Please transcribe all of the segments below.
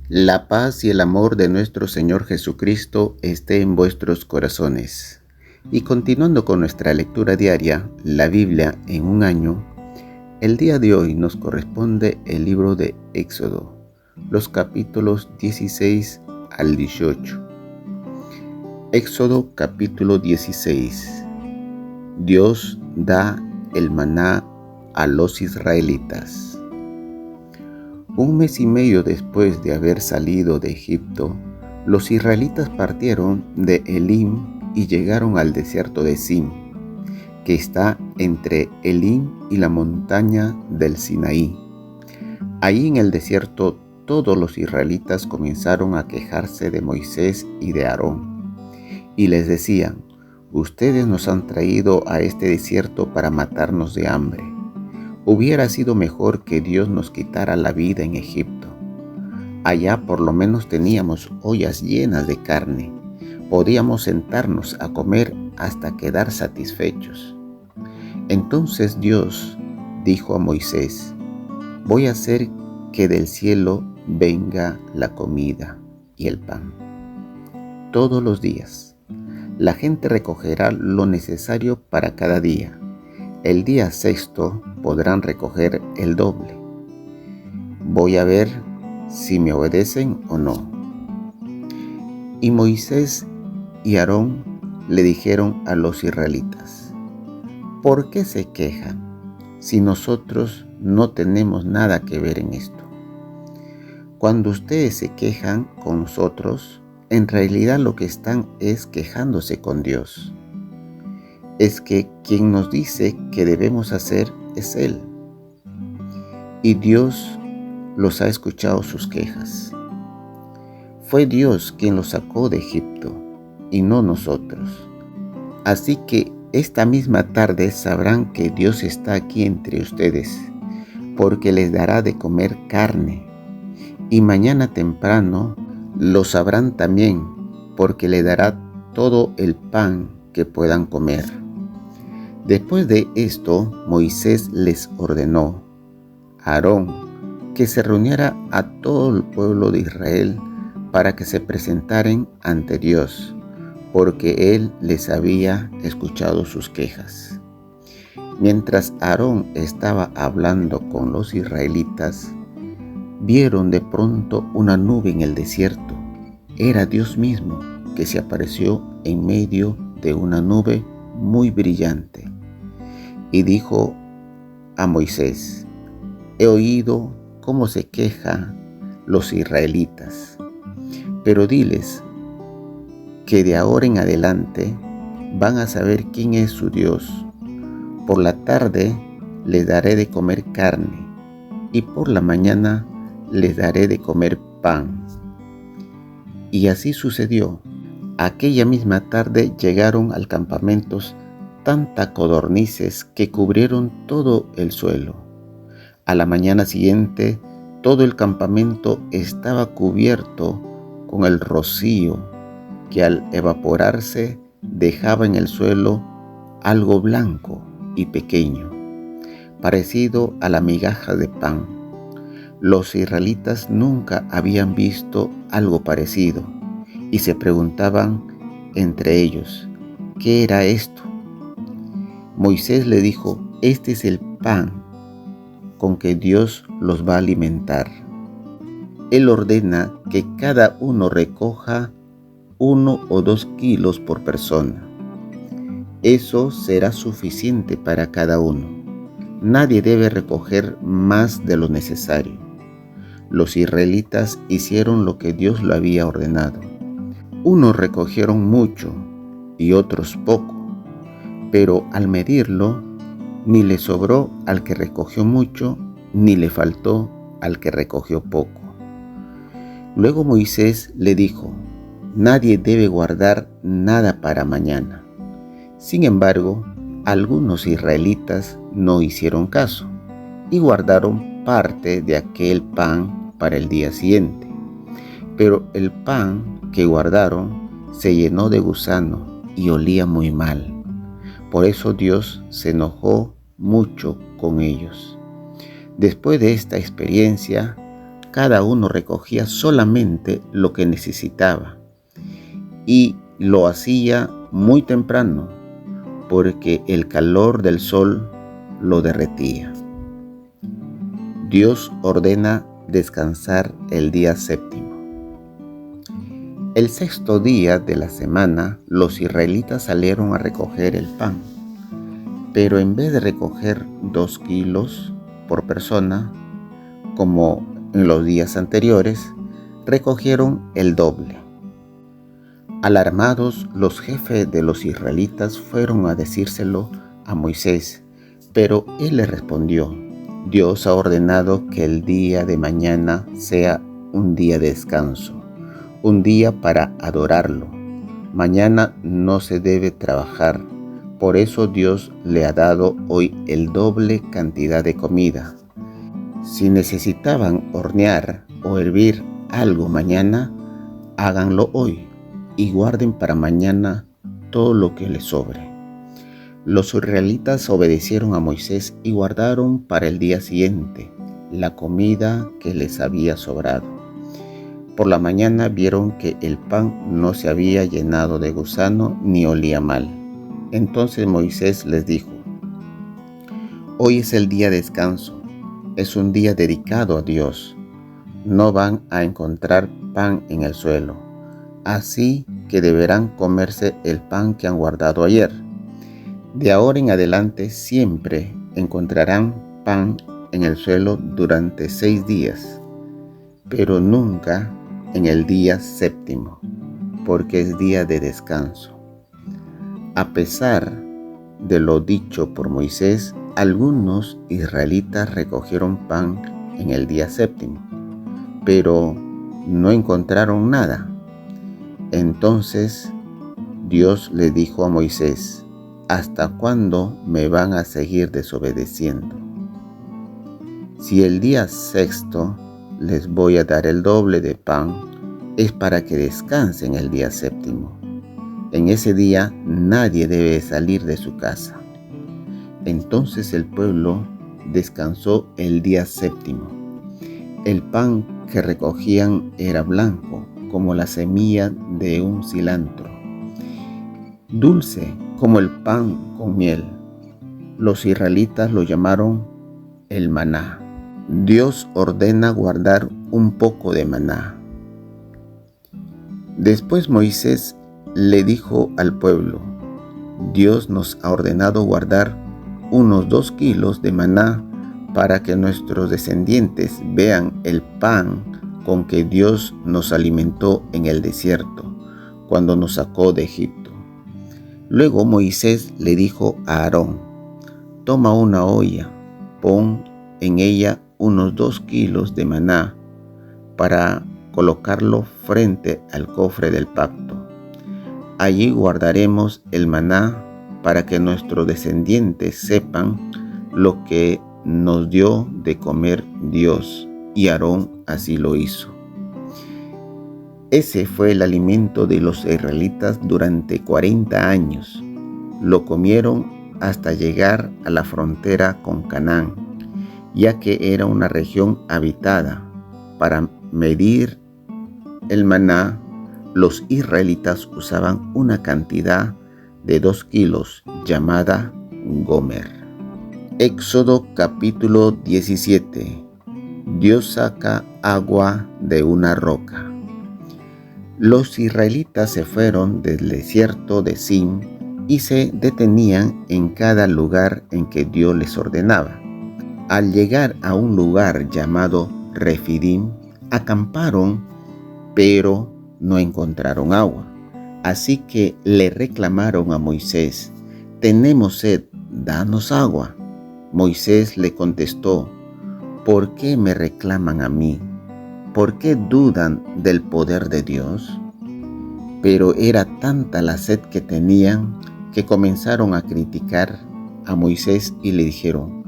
La paz y el amor de nuestro Señor Jesucristo esté en vuestros corazones. Y continuando con nuestra lectura diaria, la Biblia en un año, el día de hoy nos corresponde el libro de Éxodo, los capítulos 16 al 18. Éxodo capítulo 16. Dios da el maná a los israelitas. Un mes y medio después de haber salido de Egipto, los israelitas partieron de Elim y llegaron al desierto de Sin, que está entre Elim y la montaña del Sinaí. Ahí en el desierto todos los israelitas comenzaron a quejarse de Moisés y de Aarón, y les decían: «Ustedes nos han traído a este desierto para matarnos de hambre. Hubiera sido mejor que Dios nos quitara la vida en Egipto. Allá por lo menos teníamos ollas llenas de carne. Podíamos sentarnos a comer hasta quedar satisfechos». Entonces Dios dijo a Moisés: «Voy a hacer que del cielo venga la comida y el pan. Todos los días la gente recogerá lo necesario para cada día. El día sexto podrán recoger el doble. Voy a ver si me obedecen o no». Y Moisés y Aarón le dijeron a los israelitas: «¿Por qué se quejan si nosotros no tenemos nada que ver en esto? Cuando ustedes se quejan con nosotros, en realidad lo que están es quejándose con Dios. Es que quien nos dice que debemos hacer es Él. Y Dios los ha escuchado sus quejas. Fue Dios quien los sacó de Egipto y no nosotros. Así que esta misma tarde sabrán que Dios está aquí entre ustedes, porque les dará de comer carne. Y mañana temprano lo sabrán también, porque le dará todo el pan que puedan comer». Después de esto, Moisés les ordenó a Aarón que se reuniera a todo el pueblo de Israel para que se presentaran ante Dios, porque Él les había escuchado sus quejas. Mientras Aarón estaba hablando con los israelitas, vieron de pronto una nube en el desierto. Era Dios mismo que se apareció en medio de una nube muy brillante. Y dijo a Moisés: «He oído cómo se quejan los israelitas, pero diles que de ahora en adelante van a saber quién es su Dios. Por la tarde les daré de comer carne y por la mañana les daré de comer pan». Y así sucedió. Aquella misma tarde llegaron al campamento tantas codornices que cubrieron todo el suelo. A la mañana siguiente, todo el campamento estaba cubierto con el rocío que al evaporarse dejaba en el suelo algo blanco y pequeño, parecido a la migaja de pan. Los israelitas nunca habían visto algo parecido y se preguntaban entre ellos: ¿qué era esto? Moisés le dijo: «Este es el pan con que Dios los va a alimentar. Él ordena que cada uno recoja 1 o 2 kilos por persona. Eso será suficiente para cada uno. Nadie debe recoger más de lo necesario». Los israelitas hicieron lo que Dios lo había ordenado. Unos recogieron mucho y otros poco, pero al medirlo, ni le sobró al que recogió mucho, ni le faltó al que recogió poco. Luego Moisés le dijo: «Nadie debe guardar nada para mañana». Sin embargo, algunos israelitas no hicieron caso y guardaron parte de aquel pan para el día siguiente. Pero el pan que guardaron se llenó de gusano y olía muy mal. Por eso Dios se enojó mucho con ellos. Después de esta experiencia, cada uno recogía solamente lo que necesitaba y lo hacía muy temprano porque el calor del sol lo derretía. Dios ordena descansar el día séptimo. El sexto día de la semana, los israelitas salieron a recoger el pan, pero en vez de recoger 2 kilos por persona, como en los días anteriores, recogieron el doble. Alarmados, los jefes de los israelitas fueron a decírselo a Moisés, pero él les respondió: Dios ha ordenado que el día de mañana sea un día de descanso, un día para adorarlo. Mañana no se debe trabajar, por eso Dios le ha dado hoy el doble cantidad de comida. Si necesitaban hornear o hervir algo mañana, háganlo hoy y guarden para mañana todo lo que les sobre. Los israelitas obedecieron a Moisés y guardaron para el día siguiente la comida que les había sobrado. Por la mañana vieron que el pan no se había llenado de gusano ni olía mal. Entonces Moisés les dijo: Hoy es el día de descanso, es un día dedicado a Dios. No van a encontrar pan en el suelo, así que deberán comerse el pan que han guardado ayer. De ahora en adelante siempre encontrarán pan en el suelo durante 6 días, pero nunca en el día séptimo, porque es día de descanso. A pesar de lo dicho por Moisés, algunos israelitas recogieron pan en el día séptimo, pero no encontraron nada. Entonces Dios le dijo a Moisés: ¿Hasta cuándo me van a seguir desobedeciendo? Si el día sexto les voy a dar el doble de pan, es para que descansen el día séptimo. En ese día nadie debe salir de su casa. Entonces el pueblo descansó el día séptimo. El pan que recogían era blanco, como la semilla de un cilantro, dulce como el pan con miel. Los israelitas lo llamaron el maná. Dios ordena guardar un poco de maná. Después Moisés le dijo al pueblo: Dios nos ha ordenado guardar unos 2 kilos de maná para que nuestros descendientes vean el pan con que Dios nos alimentó en el desierto cuando nos sacó de Egipto. Luego Moisés le dijo a Aarón: Toma una olla, pon en ella unos 2 kilos de maná para colocarlo frente al cofre del pacto. Allí guardaremos el maná para que nuestros descendientes sepan lo que nos dio de comer Dios. Y Aarón así lo hizo. Ese fue el alimento de los israelitas durante 40 años. Lo comieron hasta llegar a la frontera con Canaán, ya que era una región habitada. Para medir el maná, los israelitas usaban una cantidad de 2 kilos llamada gomer. Éxodo capítulo 17. Dios saca agua de una roca. Los israelitas se fueron del desierto de Zin y se detenían en cada lugar en que Dios les ordenaba. Al llegar a un lugar llamado Refidim, acamparon, pero no encontraron agua. Así que le reclamaron a Moisés: «Tenemos sed, danos agua». Moisés le contestó: «¿Por qué me reclaman a mí? ¿Por qué dudan del poder de Dios?». Pero era tanta la sed que tenían que comenzaron a criticar a Moisés y le dijeron: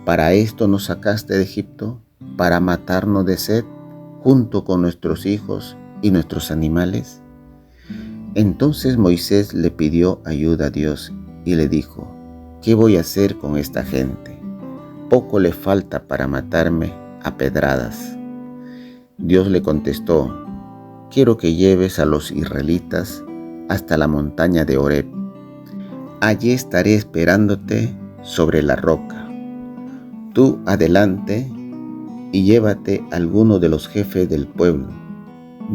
«¿Para esto nos sacaste de Egipto? ¿Para matarnos de sed junto con nuestros hijos y nuestros animales?». Entonces Moisés le pidió ayuda a Dios y le dijo: «¿Qué voy a hacer con esta gente? Poco le falta para matarme a pedradas». Dios le contestó: quiero que lleves a los israelitas hasta la montaña de Horeb. Allí estaré esperándote sobre la roca. Tú adelante y llévate a alguno de los jefes del pueblo.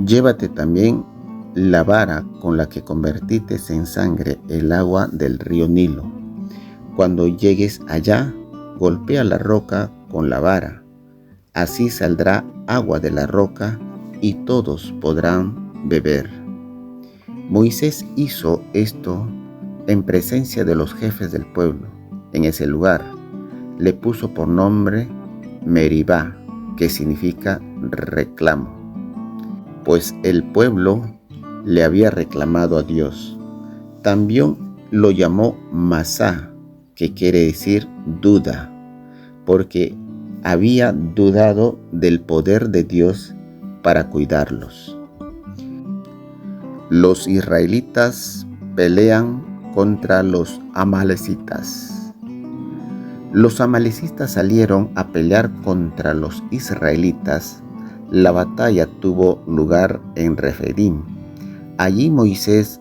Llévate también la vara con la que convertiste en sangre el agua del río Nilo. Cuando llegues allá, golpea la roca con la vara. Así saldrá agua de la roca y todos podrán beber. Moisés hizo esto en presencia de los jefes del pueblo. En ese lugar le puso por nombre Meribá, que significa reclamo, pues el pueblo le había reclamado a Dios. También lo llamó Masá, que quiere decir duda, porque había dudado del poder de Dios para cuidarlos. Los israelitas pelean contra los amalecitas. Los amalecitas salieron a pelear contra los israelitas. La batalla tuvo lugar en Refidim. Allí Moisés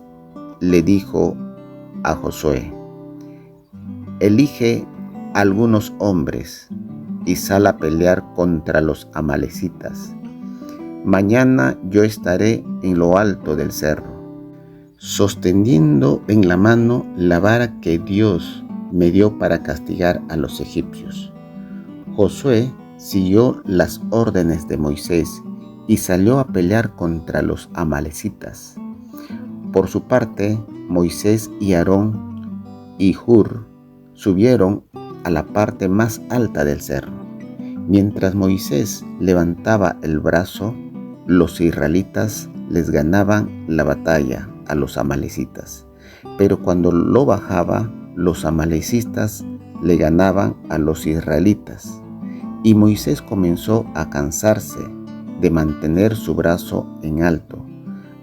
le dijo a Josué: elige algunos hombres y sal a pelear contra los amalecitas. Mañana yo estaré en lo alto del cerro, sosteniendo en la mano la vara que Dios me dio para castigar a los egipcios. Josué siguió las órdenes de Moisés y salió a pelear contra los amalecitas. Por su parte, Moisés y Aarón y Hur subieron a la parte más alta del cerro. Mientras Moisés levantaba el brazo, los israelitas les ganaban la batalla a los amalecitas. Pero cuando lo bajaba, los amalecitas le ganaban a los israelitas. Y Moisés comenzó a cansarse de mantener su brazo en alto.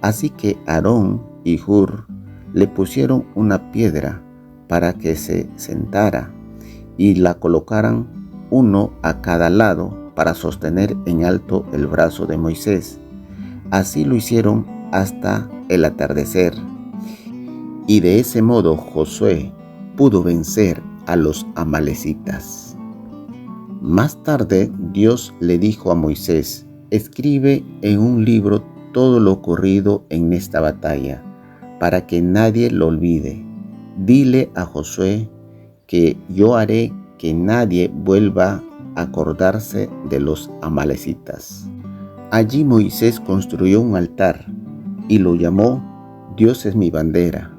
Así que Aarón y Hur le pusieron una piedra para que se sentara y la colocaran uno a cada lado para sostener en alto el brazo de Moisés. Así lo hicieron hasta el atardecer. Y de ese modo Josué pudo vencer a los amalecitas. Más tarde Dios le dijo a Moisés: escribe en un libro todo lo ocurrido en esta batalla, para que nadie lo olvide. Dile a Josué que yo haré que nadie vuelva a acordarse de los amalecitas. Allí Moisés construyó un altar y lo llamó Dios es mi bandera,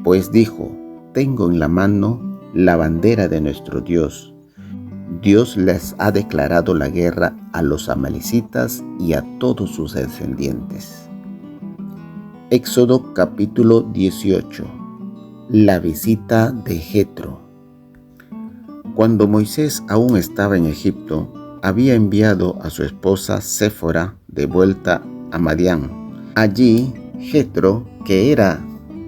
pues dijo: tengo en la mano la bandera de nuestro Dios. Dios les ha declarado la guerra a los amalecitas y a todos sus descendientes. Éxodo capítulo 18. La visita de Jetro. Cuando Moisés aún estaba en Egipto, había enviado a su esposa Séfora de vuelta a Madián. Allí Jetro, que era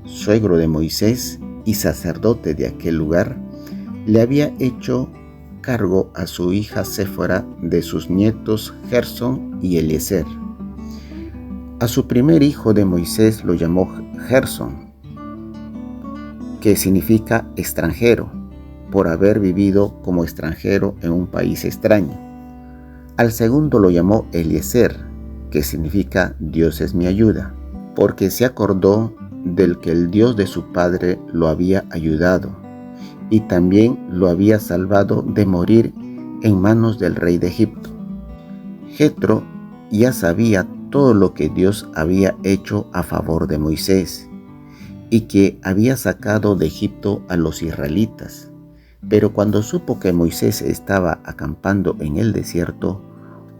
suegro de Moisés y sacerdote de aquel lugar, le había hecho cargo a su hija Séfora de sus nietos Gersón y Eliezer. A su primer hijo de Moisés lo llamó Gersón, que significa extranjero, por haber vivido como extranjero en un país extraño. Al segundo lo llamó Eliezer, que significa Dios es mi ayuda, porque se acordó del que el Dios de su padre lo había ayudado y también lo había salvado de morir en manos del rey de Egipto. Jetro ya sabía todo lo que Dios había hecho a favor de Moisés y que había sacado de Egipto a los israelitas. Pero cuando supo que Moisés estaba acampando en el desierto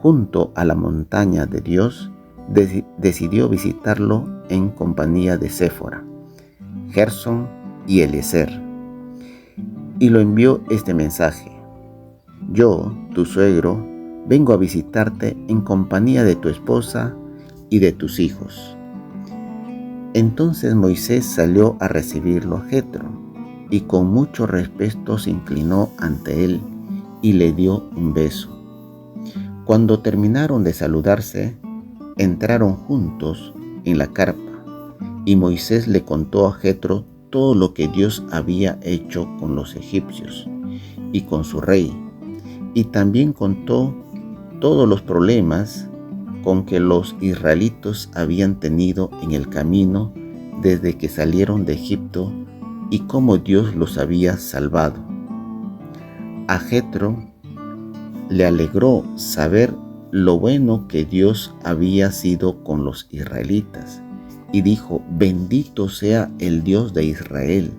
junto a la montaña de Dios, decidió visitarlo en compañía de Séfora, Gersón y Eliezer. Y lo envió este mensaje: yo, tu suegro, vengo a visitarte en compañía de tu esposa y de tus hijos. Entonces Moisés salió a recibirlo a Jetro, y con mucho respeto se inclinó ante él y le dio un beso. Cuando terminaron de saludarse, entraron juntos en la carpa, y Moisés le contó a Jetro todo lo que Dios había hecho con los egipcios y con su rey, y también contó todos los problemas con que los israelitas habían tenido en el camino desde que salieron de Egipto y cómo Dios los había salvado. A Jetro le alegró saber lo bueno que Dios había sido con los israelitas y dijo: bendito sea el Dios de Israel,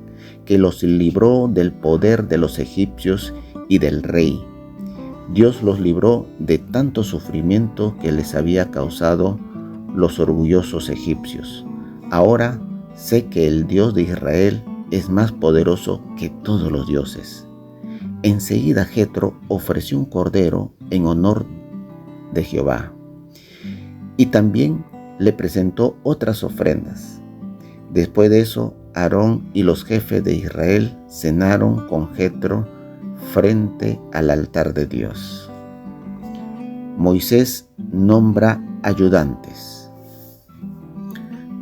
que los libró del poder de los egipcios y del rey. Dios los libró de tanto sufrimiento que les había causado los orgullosos egipcios. Ahora sé que el Dios de Israel es más poderoso que todos los dioses. Enseguida Jetro ofreció un cordero en honor de Jehová, y también le presentó otras ofrendas. Después de eso, Aarón y los jefes de Israel cenaron con Jetro frente al altar de Dios. Moisés nombra ayudantes.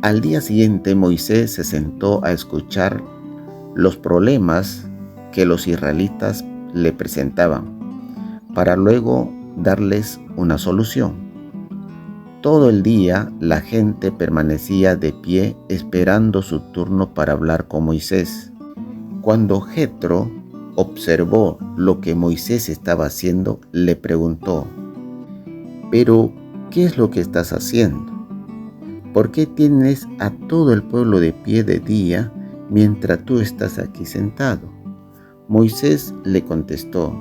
Al día siguiente, Moisés se sentó a escuchar los problemas que los israelitas le presentaban, para luego darles una solución. Todo el día la gente permanecía de pie esperando su turno para hablar con Moisés. Cuando Jetro observó lo que Moisés estaba haciendo, le preguntó: «¿Pero qué es lo que estás haciendo? ¿Por qué tienes a todo el pueblo de pie de día mientras tú estás aquí sentado?». Moisés le contestó: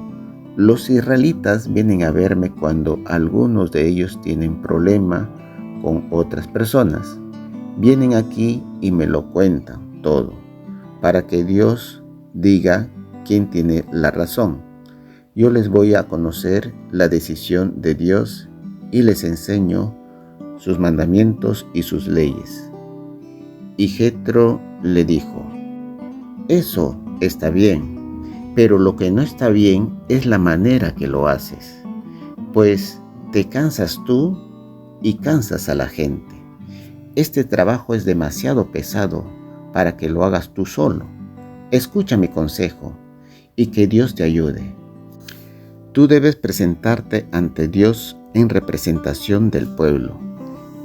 «Los israelitas vienen a verme cuando algunos de ellos tienen problema con otras personas. Vienen aquí y me lo cuentan todo, para que Dios diga quién tiene la razón. Yo les voy a conocer la decisión de Dios y les enseño sus mandamientos y sus leyes». Y Jetro le dijo: «Eso está bien, pero lo que no está bien es la manera que lo haces, pues te cansas tú y cansas a la gente. Este trabajo es demasiado pesado para que lo hagas tú solo. Escucha mi consejo y que Dios te ayude. Tú debes presentarte ante Dios en representación del pueblo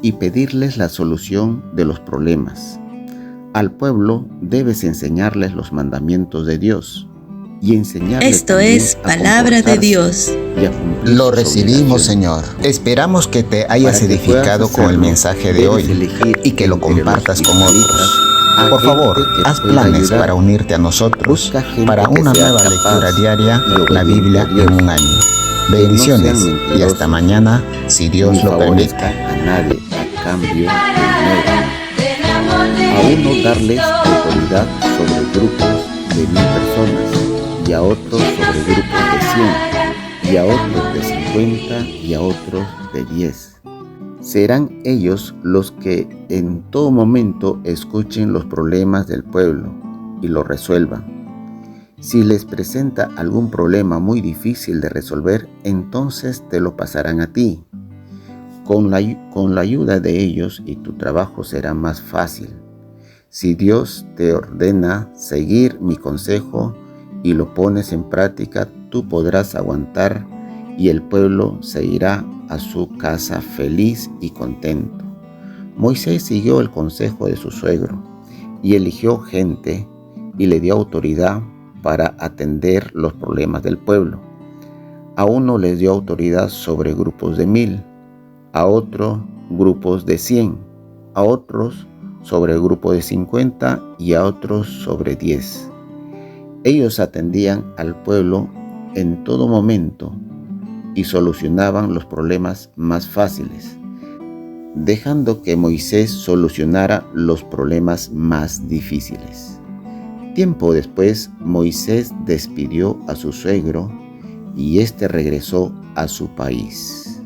y pedirles la solución de los problemas. Al pueblo debes enseñarles los mandamientos de Dios y enseñarles. Esto es palabra de Dios. Lo recibimos, Señor. Esperamos que te hayas edificado con el mensaje de hoy y que lo compartas con otros. Por favor, haz planes para unirte a nosotros para una nueva lectura diaria, la Biblia en un año. Bendiciones y hasta mañana, si Dios lo permite. A nadie a cambio de dinero. A uno darles autoridad sobre grupos de 1000 personas, y a otros sobre grupos de 100, y a otros de 50, y a otros de 10. Serán ellos los que en todo momento escuchen los problemas del pueblo y los resuelvan. Si les presenta algún problema muy difícil de resolver, entonces te lo pasarán a ti. Con la ayuda de ellos y tu trabajo será más fácil. Si Dios te ordena seguir mi consejo y lo pones en práctica, tú podrás aguantar y el pueblo se irá a su casa feliz y contento. Moisés siguió el consejo de su suegro y eligió gente y le dio autoridad para atender los problemas del pueblo. A uno les dio autoridad sobre grupos de 1000, a otros grupos de 100, a otros sobre el grupo de 50 y a otros sobre 10. Ellos atendían al pueblo en todo momento y solucionaban los problemas más fáciles, dejando que Moisés solucionara los problemas más difíciles. Tiempo después, Moisés despidió a su suegro y éste regresó a su país.